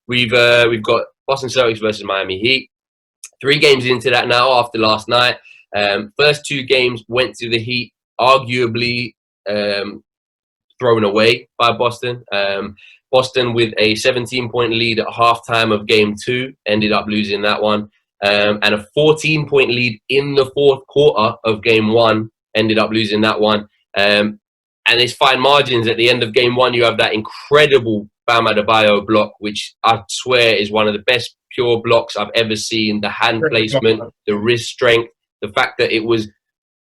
We've got Boston Celtics versus Miami Heat. 3 games into that now after last night. First 2 games went to the Heat, arguably thrown away by Boston. Boston with a 17-point lead at halftime of game 2 ended up losing that one. And a 14-point lead in the fourth quarter of game 1 ended up losing that one. And it's fine margins. At the end of game 1, you have that incredible Bam Adebayo block, which I swear is one of the best pure blocks I've ever seen. The hand placement, the wrist strength, the fact that it was...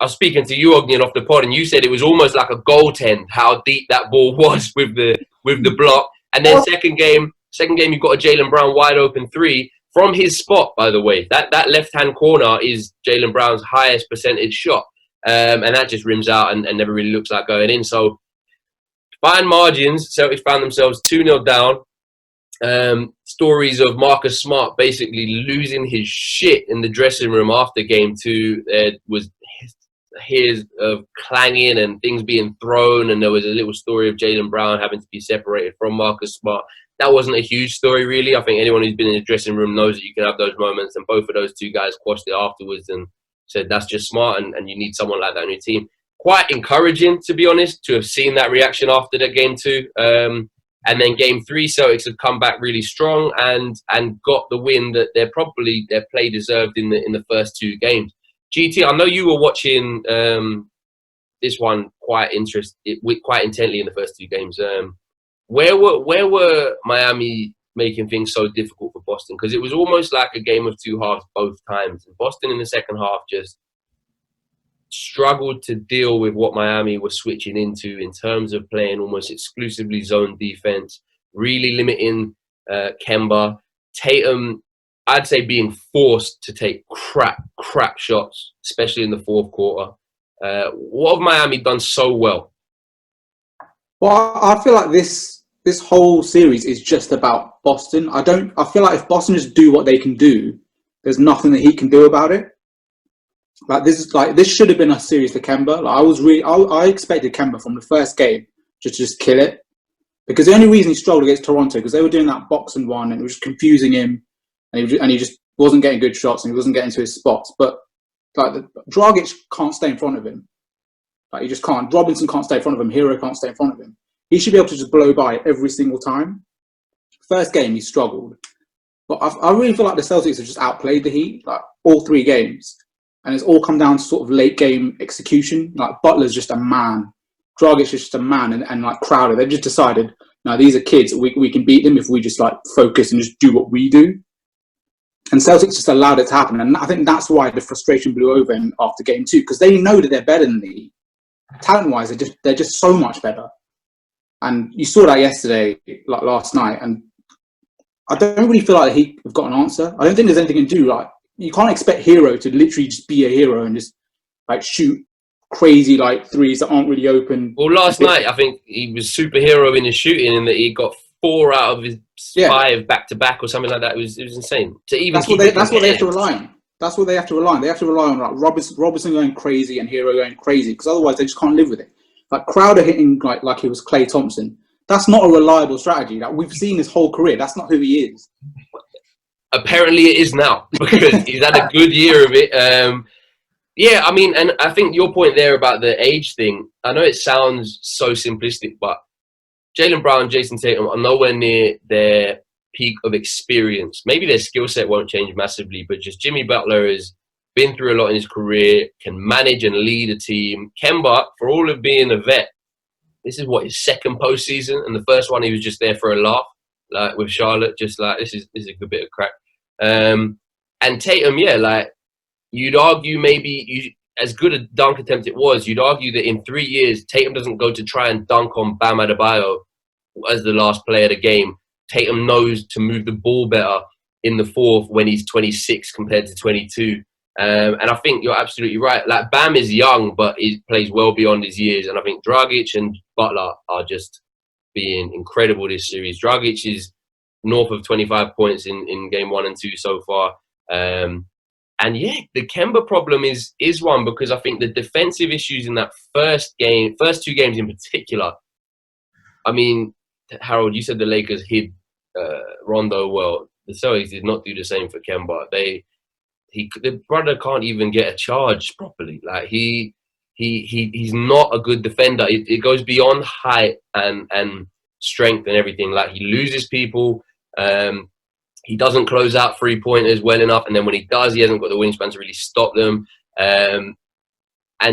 I was speaking to you, Ognian, off the pod, and you said it was almost like a goaltend, how deep that ball was with the block. And then second game, you've got a Jaylen Brown wide open 3 from his spot, by the way. That left-hand corner is Jaylen Brown's highest percentage shot. And that just rims out and never really looks like going in. So, fine margins. Celtics found themselves 2-0 down. Stories of Marcus Smart basically losing his shit in the dressing room after game 2. There was hears of clanging and things being thrown, and there was a little story of Jaylen Brown having to be separated from Marcus Smart. That wasn't a huge story, really. I think anyone who's been in the dressing room knows that you can have those moments, and both of those 2 guys quashed it afterwards and said that's just smart, and you need someone like that on your team. Quite encouraging, to be honest, to have seen that reaction after that game 2. And then game 3, Celtics have come back really strong and got the win that their play deserved in the first 2 games. GT, I know you were watching this one quite intently in the first 2 games. Where were Miami making things so difficult for Boston? Because it was almost like a game of 2 halves both times. And Boston in the second half just struggled to deal with what Miami was switching into in terms of playing almost exclusively zone defense, really limiting Kemba. Tatum, I'd say, being forced to take crap shots, especially in the fourth quarter. What have Miami done so well? Well, I feel like this whole series is just about Boston. I feel like if Boston just do what they can do, there's nothing that he can do about it. This should have been a series for Kemba. I expected Kemba from the first game to just kill it, because the only reason he struggled against Toronto because they were doing that box and one and it was confusing him, and he just wasn't getting good shots and he wasn't getting to his spots. But Dragic can't stay in front of him. He just can't. Robinson can't stay in front of him. Hero can't stay in front of him. He should be able to just blow by every single time. First game he struggled, but I really feel like the Celtics have just outplayed the Heat all 3 games. And it's all come down to sort of late game execution. Butler's just a man. Dragic's just a man. And Crowder, they've just decided, no, these are kids. We can beat them if we just focus and just do what we do. And Celtics just allowed it to happen. And I think that's why the frustration blew over after game 2, because they know that they're better than the Heat. Talent-wise, they're just so much better. And you saw that yesterday, last night. And I don't really feel like the Heat have got an answer. I don't think there's anything to do. You can't expect Hero to literally just be a hero and just shoot crazy threes that aren't really open. Well, last night I think he was superhero in his shooting, in that he got 4 out of his 5 back to back or something like that. It was insane. To even that's what they have to rely on. That's what they have to rely on. They have to rely on Robertson going crazy and Hero going crazy, because otherwise they just can't live with it. Crowder hitting like he was Klay Thompson. That's not a reliable strategy. We've seen his whole career. That's not who he is. Apparently it is now, because he's had a good year of it. I mean, and I think your point there about the age thing, I know it sounds so simplistic, but Jaylen Brown, Jason Tatum are nowhere near their peak of experience. Maybe their skill set won't change massively, but just Jimmy Butler has been through a lot in his career, can manage and lead a team. Kemba, for all of being a vet, this is his second postseason, and the first one he was just there for a laugh, with Charlotte, just this is a good bit of crack. And Tatum, you'd argue maybe as good a dunk attempt it was, you'd argue that in 3 years, Tatum doesn't go to try and dunk on Bam Adebayo as the last player of the game. Tatum knows to move the ball better in the fourth when he's 26 compared to 22. And I think you're absolutely right. Bam is young, but he plays well beyond his years. And I think Dragic and Butler are just being incredible this series. Dragic is north of 25 points in game 1 and 2 so far. The Kemba problem is one, because I think the defensive issues in that first 2 games in particular, I mean, Harold, you said the Lakers hid Rondo well. The Celtics did not do the same for Kemba. The brother can't even get a charge properly. Like he's not a good defender. It goes beyond height and strength and everything. Like he loses people. He doesn't close out 3-pointers well enough, and then when he does, he hasn't got the wingspan to really stop them. And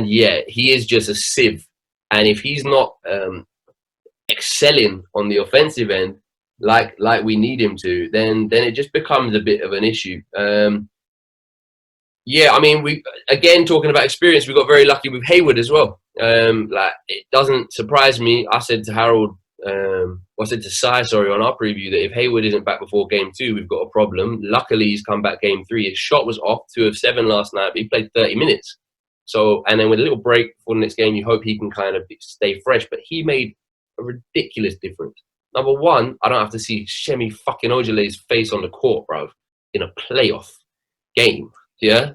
yeah, he is just a sieve. And if he's not excelling on the offensive end, like we need him to, then it just becomes a bit of an issue. Yeah, I mean, we again talking about experience, we got very lucky with Hayward as well. Like it doesn't surprise me. I said to Harold, I said to Sai, on our preview that if Hayward isn't back before game 2, we've got a problem. Luckily, he's come back game 3. His shot was off 2 of 7 last night, but he played 30 minutes. So, and then with a little break before the next game, you hope he can kind of stay fresh. But he made a ridiculous difference. Number one, I don't have to see Shemi fucking Ojeley's face on the court, bruv, in a playoff game. Yeah,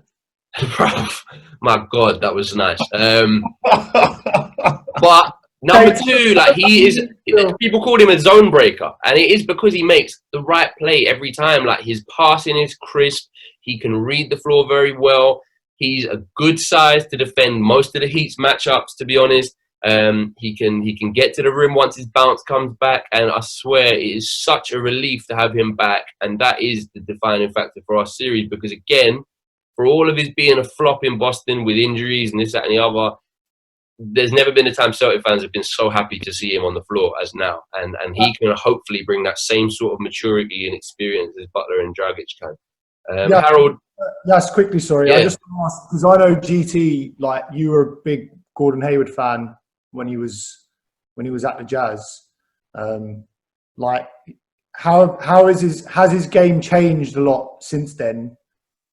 bruv. My God, that was nice. But number two, like he is, people called him a zone breaker, and it is because he makes the right play every time. Like his passing is crisp. He can read the floor very well. He's a good size to defend most of the Heat's matchups, to be honest. He can get to the rim once his bounce comes back, and I swear it is such a relief to have him back, and that is the defining factor for our series, because again, for all of his being a flop in Boston with injuries and this, that and the other, there's never been a time Celtic fans have been so happy to see him on the floor as now, and he can hopefully bring that same sort of maturity and experience as Butler and Dragic can. Harold? Yes, quickly, sorry. Yeah. I just want to ask, because I know GT, like you were a big Gordon Hayward fan when he was at the Jazz. Like, has his game changed a lot since then?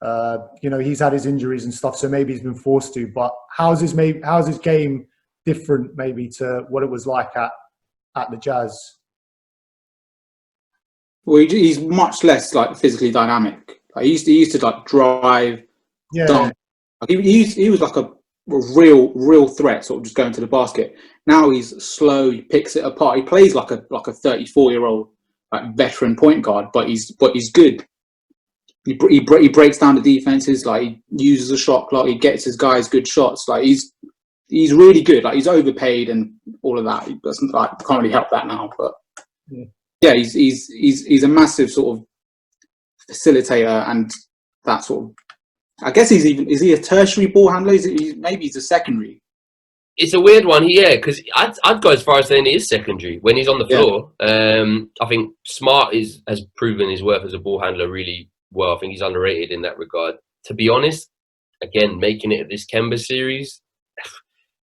You know, he's had his injuries and stuff, so maybe he's been forced to. But how's his game different, maybe, to what it was like at the Jazz? Well, he's much less like physically dynamic. Like, he used to like drive, dunk. Like, he was like a real threat, sort of just going to the basket. Now he's slow. He picks it apart. He plays like a 34-year-old like veteran point guard, but he's good. He breaks down the defenses. Like he uses the shot clock. He gets his guys good shots. Like he's really good. Like he's overpaid and all of that. He doesn't can't really help that now. But yeah, he's a massive sort of facilitator, and that sort of. I guess is he a tertiary ball handler? Maybe he's a secondary. It's a weird one, yeah, because I'd go as far as saying he is secondary when he's on the floor. I think Smart has proven his worth as a ball handler really well. I think he's underrated in that regard. To be honest, again, making it this Kemba series,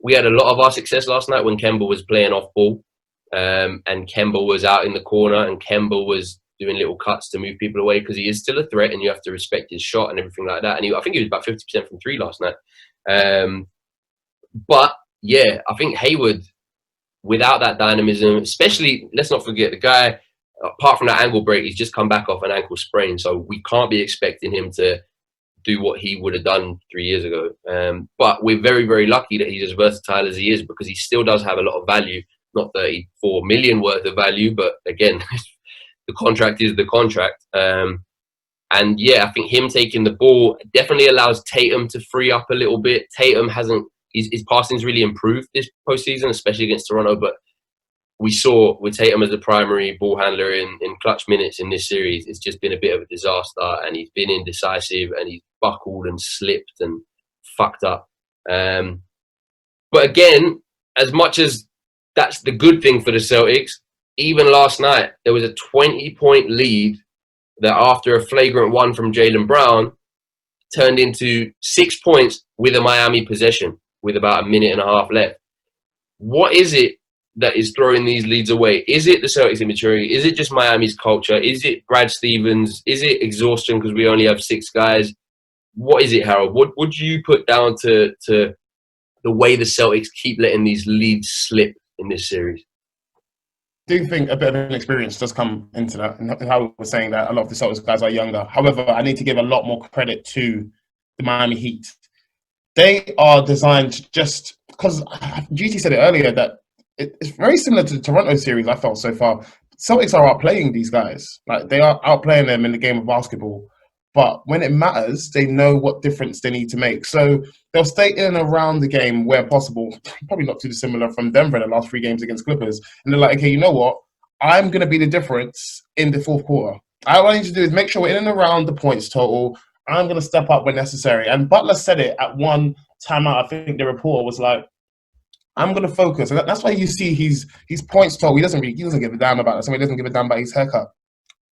we had a lot of our success last night when Kemba was playing off ball, and Kemba was out in the corner, and Kemba was doing little cuts to move people away, because he is still a threat and you have to respect his shot and everything like that. And I think he was about 50% from 3 last night. But yeah, I think Hayward, without that dynamism, especially, let's not forget, the guy, apart from that ankle break, he's just come back off an ankle sprain. So we can't be expecting him to do what he would have done 3 years ago. But we're very, very lucky that he's as versatile as he is, because he still does have a lot of value, not 34 million worth of value, but again, the contract is the contract. And yeah, I think him taking the ball definitely allows Tatum to free up a little bit. Tatum his passing's really improved this postseason, especially against Toronto, but we saw with Tatum as the primary ball handler in clutch minutes in this series, it's just been a bit of a disaster, and he's been indecisive, and he's buckled and slipped and fucked up. But again, as much as that's the good thing for the Celtics, even last night, there was a 20-point lead that after a flagrant one from Jaylen Brown turned into 6 points with a Miami possession with about a minute and a half left. What is it that is throwing these leads away? Is it the Celtics' immaturity? Is it just Miami's culture? Is it Brad Stevens? Is it exhaustion because we only have 6 guys? What is it, Harold? What would you put down to the way the Celtics keep letting these leads slip in this series? I do think a bit of an experience does come into that. And how we're saying that a lot of the Celtics guys are younger. However, I need to give a lot more credit to the Miami Heat. They are designed just because GT said it earlier that it's very similar to the Toronto series I felt so far. Celtics are outplaying these guys. Like, they are outplaying them in the game of basketball. But when it matters, they know what difference they need to make. So they'll stay in and around the game where possible. Probably not too dissimilar from Denver in the last 3 games against Clippers. And they're like, okay, you know what? I'm going to be the difference in the fourth quarter. All I need to do is make sure we're in and around the points total. I'm going to step up when necessary. And Butler said it at one timeout. I think the reporter was like, I'm going to focus. And that's why you see his points total. He doesn't give a damn about it. Somebody doesn't give a damn about his haircut.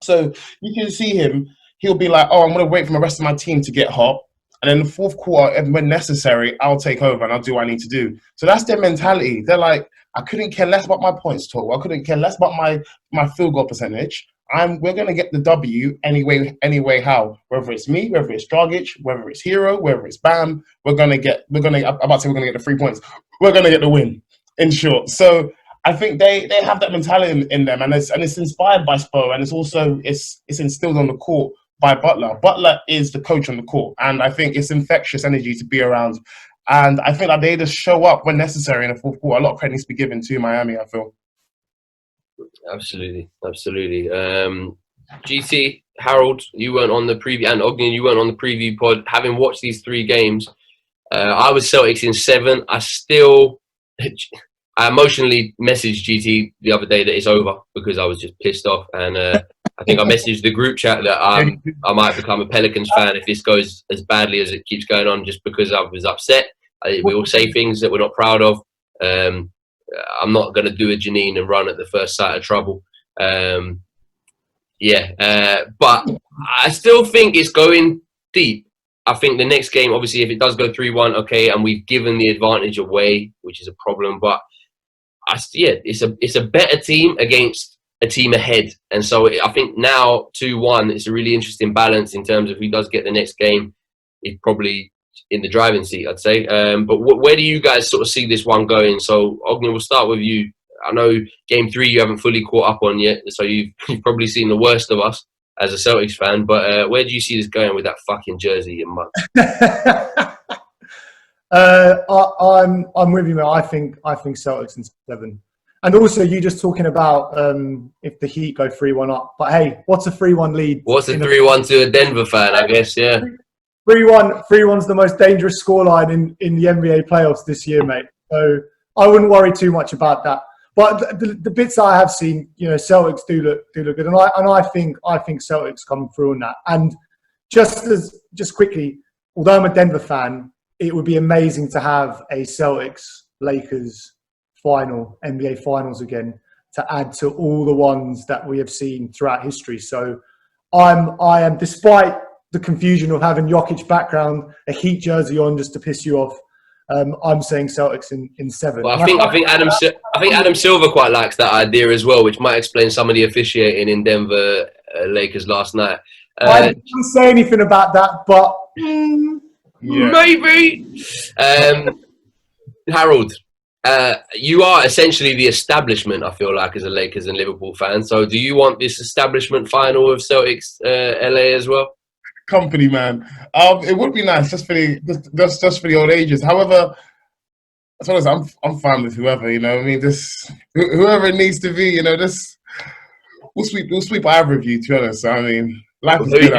So you can see him. He'll be like, oh, I'm going to wait for the rest of my team to get hot. And then the fourth quarter, when necessary, I'll take over and I'll do what I need to do. So that's their mentality. They're like, I couldn't care less about my points total. I couldn't care less about my field goal percentage. We're going to get the W anyway, how? Whether it's me, whether it's Dragic, whether it's Hero, whether it's Bam, we're going to get the 3 points. We're going to get the win, in short. So I think they have that mentality in them, and it's inspired by Spo, and it's instilled on the court by Butler. Butler is the coach on the court, and I think it's infectious energy to be around. And I think that they just show up when necessary in the fourth quarter. A lot of credit needs to be given to Miami, I feel. Absolutely. GT, Harold, you weren't on the preview, and Ogden, you weren't on the preview pod. Having watched these 3 games, I was Celtics in 7. I emotionally messaged GT the other day that it's over because I was just pissed off, and I think I messaged the group chat that I might become a Pelicans fan if this goes as badly as it keeps going on, just because I was upset. We all say things that we're not proud of. I'm not going to do a Janine and run at the first sight of trouble. But I still think it's going deep. I think the next game, obviously, if it does go 3-1, okay, and we've given the advantage away, which is a problem. But it's a better team against a team ahead, and so I think now 2-1, it's a really interesting balance in terms of who does get the next game. It's probably in the driving seat, I'd say. But where do you guys sort of see this one going? So, Ogden, we'll start with you. I know game 3 you haven't fully caught up on yet, so you've probably seen the worst of us as a Celtics fan. But where do you see this going with that fucking jersey, you mug? I'm with you, man. I think Celtics in 7. And also, you just talking about if the Heat go 3-1 up. But hey, what's a 3-1 lead? What's a 3-1 to a Denver fan, I guess, yeah. 3-1's the most dangerous scoreline in the NBA playoffs this year, mate. So I wouldn't worry too much about that. But the bits I have seen, Celtics do look good, and I think Celtics come through on that. And just quickly, although I'm a Denver fan, it would be amazing to have a Celtics Lakers final, NBA finals again, to add to all the ones that we have seen throughout history. So I am, despite the confusion of having Jokic background, a Heat jersey on just to piss you off, I'm saying Celtics in 7. Well, I think Adam Silver quite likes that idea as well, which might explain some of the officiating in Denver Lakers last night. I didn't say anything about that, but maybe. Harold, you are essentially the establishment, I feel like, as a Lakers and Liverpool fan. So do you want this establishment final of Celtics LA as well? Company, man. It would be nice just for the old ages. However, as long as I'm fine with whoever, I mean, whoever it needs to be, we'll sweep either of you, to be honest. I mean, life is good.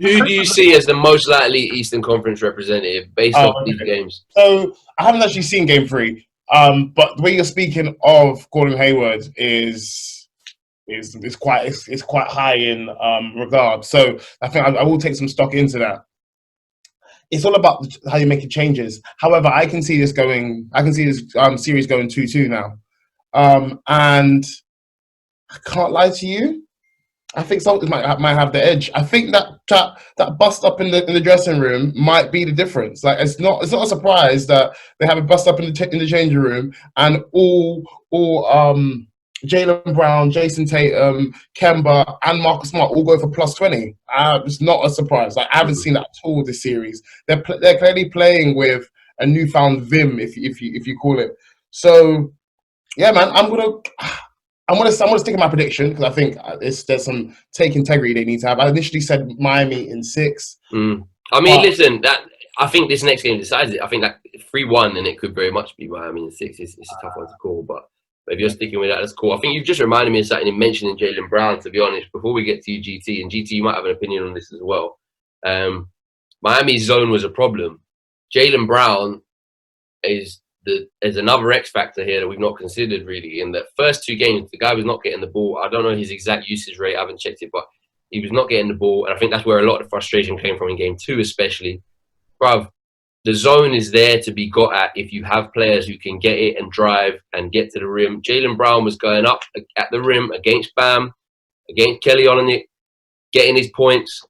Who do you see as the most likely Eastern Conference representative based off these games? So I haven't actually seen Game 3, but the way you're speaking of Gordon Hayward is quite high in regard. So I think I will take some stock into that. It's all about how you're making changes. However, I can see this series going 2-2 now, and I can't lie to you. I think Celtics might have the edge. I think that bust up in the dressing room might be the difference. Like, it's not a surprise that they have a bust up in the changing room, and all Jaylen Brown, Jason Tatum, Kemba, and Marcus Smart all go for +20. It's not a surprise. Like, I haven't seen that at all this series. They're clearly playing with a newfound vim, if you call it. So, yeah, man, I'm gonna stick with my prediction because I think there's some take integrity they need to have. I initially said Miami in 6. I mean, listen, I think this next game decides it. I think that 3-1 and it could very much be Miami in 6. It's a tough one to call, but But if you're sticking with that, that's cool. I think you've just reminded me of something in mentioning Jaylen Brown, to be honest, before we get to you, GT. And GT, you might have an opinion on this as well. Miami's zone was a problem. Jaylen Brown is another X factor here that we've not considered really. In the first 2 games, the guy was not getting the ball. I don't know his exact usage rate. I haven't checked it, but he was not getting the ball. And I think that's where a lot of the frustration came from in game 2, especially. Bruv, the zone is there to be got at if you have players who can get it and drive and get to the rim. Jaylen Brown was going up at the rim against Bam, against Kelly Olynyk, getting his points.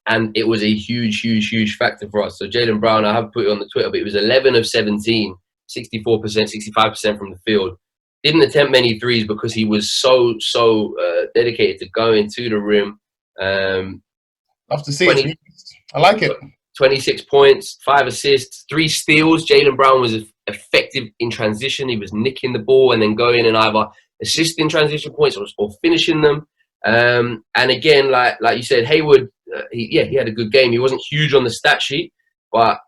And it was a huge factor for us. So Jaylen Brown, I have put it on the Twitter, but it was 11 of 17, 64%, 65% from the field. Didn't attempt many threes because he was so dedicated to going to the rim. Love to see it. I like it. 26 points, 5 assists, 3 steals. Jaylen Brown was effective in transition. He was nicking the ball and then going and either assisting transition points or finishing them. And again, like you said, Hayward, he had a good game. He wasn't huge on the stat sheet, but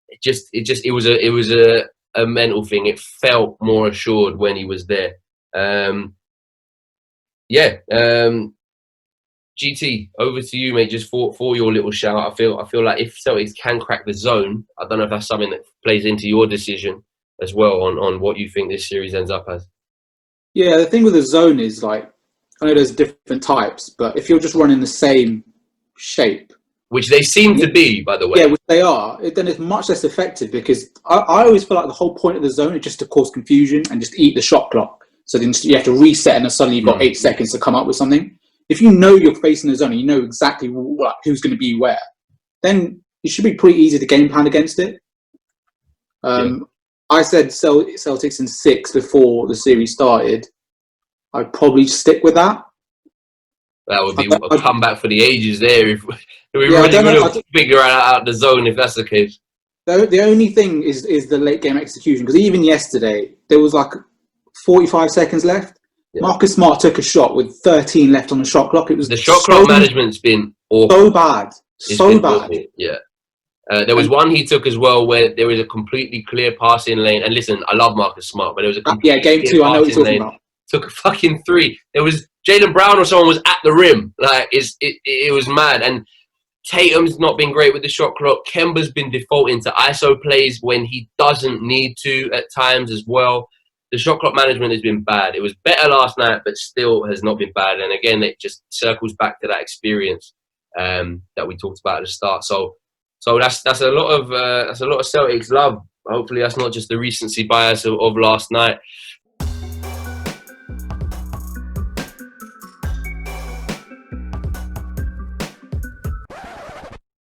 it was a mental thing. It felt more assured when he was there. GT, over to you, mate. Just for your little shout. I feel like if Celtics can crack the zone, I don't know if that's something that plays into your decision as well on what you think this series ends up as. Yeah, the thing with the zone is, like, I know there's different types, but if you're just running the same shape, which they seem to be, by the way. Yeah, which they are, then it's much less effective because I always feel like the whole point of the zone is just to cause confusion and just eat the shot clock. So then you have to reset and then suddenly you've got 8 seconds to come up with something. If you know you're facing the zone and you know exactly who's going to be where, then it should be pretty easy to game plan against it. I said Celtics in 6 before the series started. I'd probably stick with that. That would be a comeback for the ages there if we really would have figured out the zone if that's the case. The only thing is the late game execution, because even yesterday there was like 45 seconds left. Yeah. Marcus Smart took a shot with 13 left on the shot clock. It was the shot clock management's been awful. So bad. So bad. Awful. Yeah. There was one he took as well where there was a completely clear passing lane. And listen, I love Marcus Smart, but there was a completely game 2. I know what you're talking about. Took a fucking 3. There was Jaylen Brown or someone was at the rim. Like it was mad. And Tatum's not been great with the shot clock. Kemba's been defaulting to ISO plays when he doesn't need to at times as well. The shot clock management has been bad. It was better last night, but still has not been bad. And again, it just circles back to that experience that we talked about at the start. So that's a lot of Celtics love. Hopefully, that's not just the recency bias of last night.